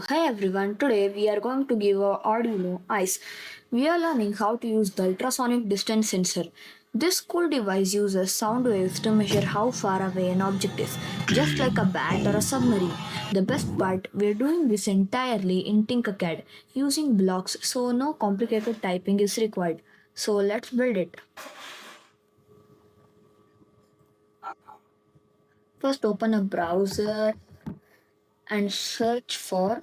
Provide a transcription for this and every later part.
Hi everyone, today we are going to give our Arduino eyes. We are learning how to use the ultrasonic distance sensor. This cool device uses sound waves to measure how far away an object is, just like a bat or a submarine. The best part, we are doing this entirely in Tinkercad, using blocks so no complicated typing is required. So let's build it. First open a browser and search for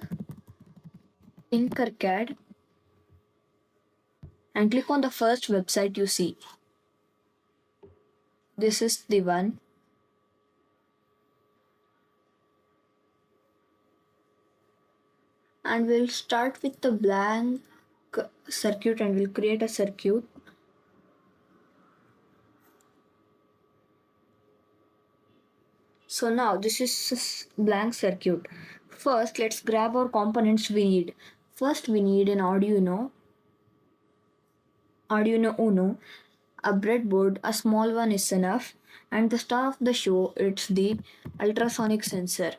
Tinkercad and click on the first website you see. This is the one. And we'll start with the blank circuit and we'll create a circuit. So now this is blank circuit. First let's grab our components we need. First we need an Arduino Uno, a breadboard, a small one is enough, and the star of the show, it's the ultrasonic sensor.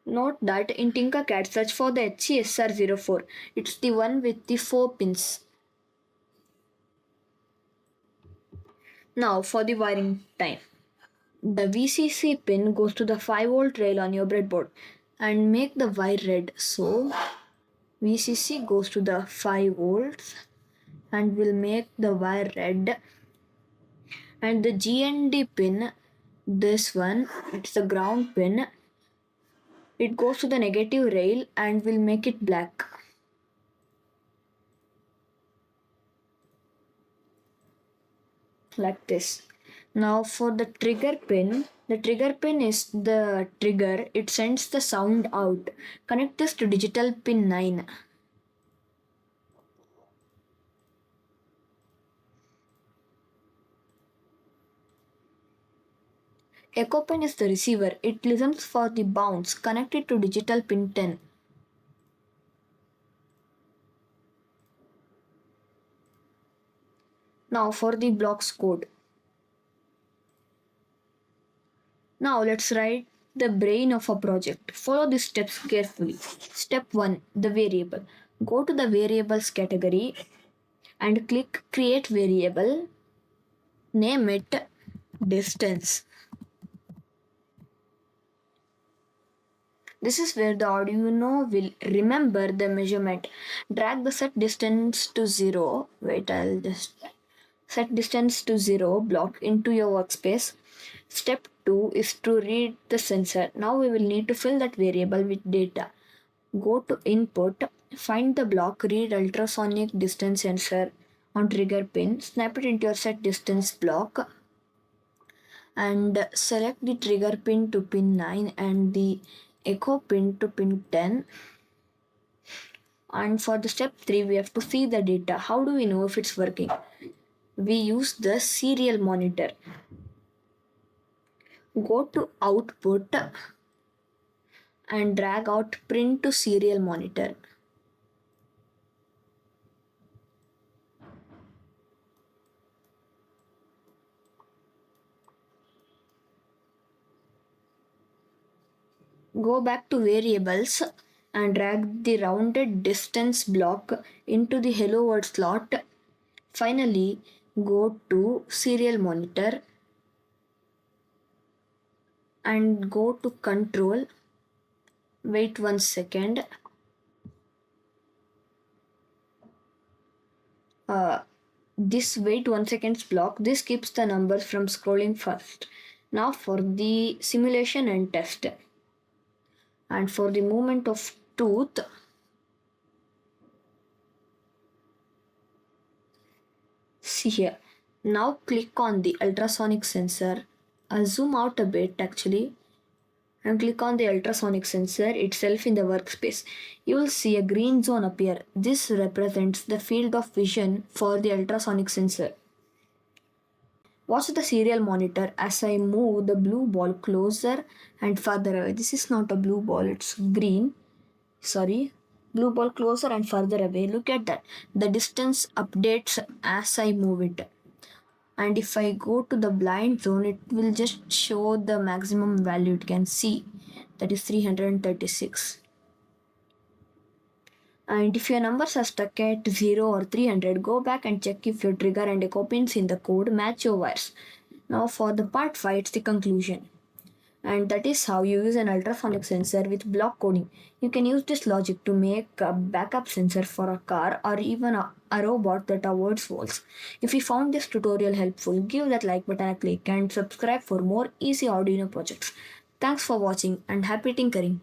Note that in Tinkercad search for the HC-SR04. It's the one with the 4 pins. Now for the wiring time. The VCC pin goes to the 5-volt rail on your breadboard and make the wire red. So VCC goes to the 5 volts and will make the wire red. And the GND pin, this one, it's the ground pin. It goes to the negative rail and will make it black. Like this. Now for the trigger pin is the trigger, it sends the sound out. Connect this to digital pin 9. Echo pin is the receiver, it listens for the bounce. Connect it to digital pin 10. Now for the blocks code. Now let's write the brain of a project. Follow these steps carefully. Step 1. The variable. Go to the variables category and click create variable. Name it distance. This is where the Arduino will remember the measurement. Drag the set distance to 0. Wait, I'll just set distance to 0 block into your workspace. Step 2 is to read the sensor. Now we will need to fill that variable with data. Go to input, find the block read ultrasonic distance sensor on trigger pin, snap it into your set distance block and select the trigger pin to pin 9 and the echo pin to pin 10. And for the step 3 we have to see the data. How do we know if it's working? We use the serial monitor. Go to output and drag out print to serial monitor. Go back to variables and drag the rounded distance block into the hello world slot. Finally, go to serial monitor and go to control. Wait 1 second. This wait 1 seconds block, this keeps the numbers from scrolling fast. Now for the simulation and test. And for the movement of tooth, see here. Now click on the ultrasonic sensor. Zoom out a bit actually and click on the ultrasonic sensor itself in the workspace. You will see a green zone appear. This represents the field of vision for the ultrasonic sensor. Watch the serial monitor as I move the blue ball closer and further away. This is not a blue ball, it's green. Sorry. Blue ball closer and further away. Look at that. The distance updates as I move it. And if I go to the blind zone, it will just show the maximum value it can see, that is 336. And if your numbers are stuck at 0 or 300, go back and check if your trigger and echo pins in the code match your wires. Now for the part 5, it's the conclusion. And that is how you use an ultrasonic sensor with block coding. You can use this logic to make a backup sensor for a car or even a robot that avoids falls. If you found this tutorial helpful, give that like button a click and subscribe for more easy Arduino projects. Thanks for watching and happy tinkering.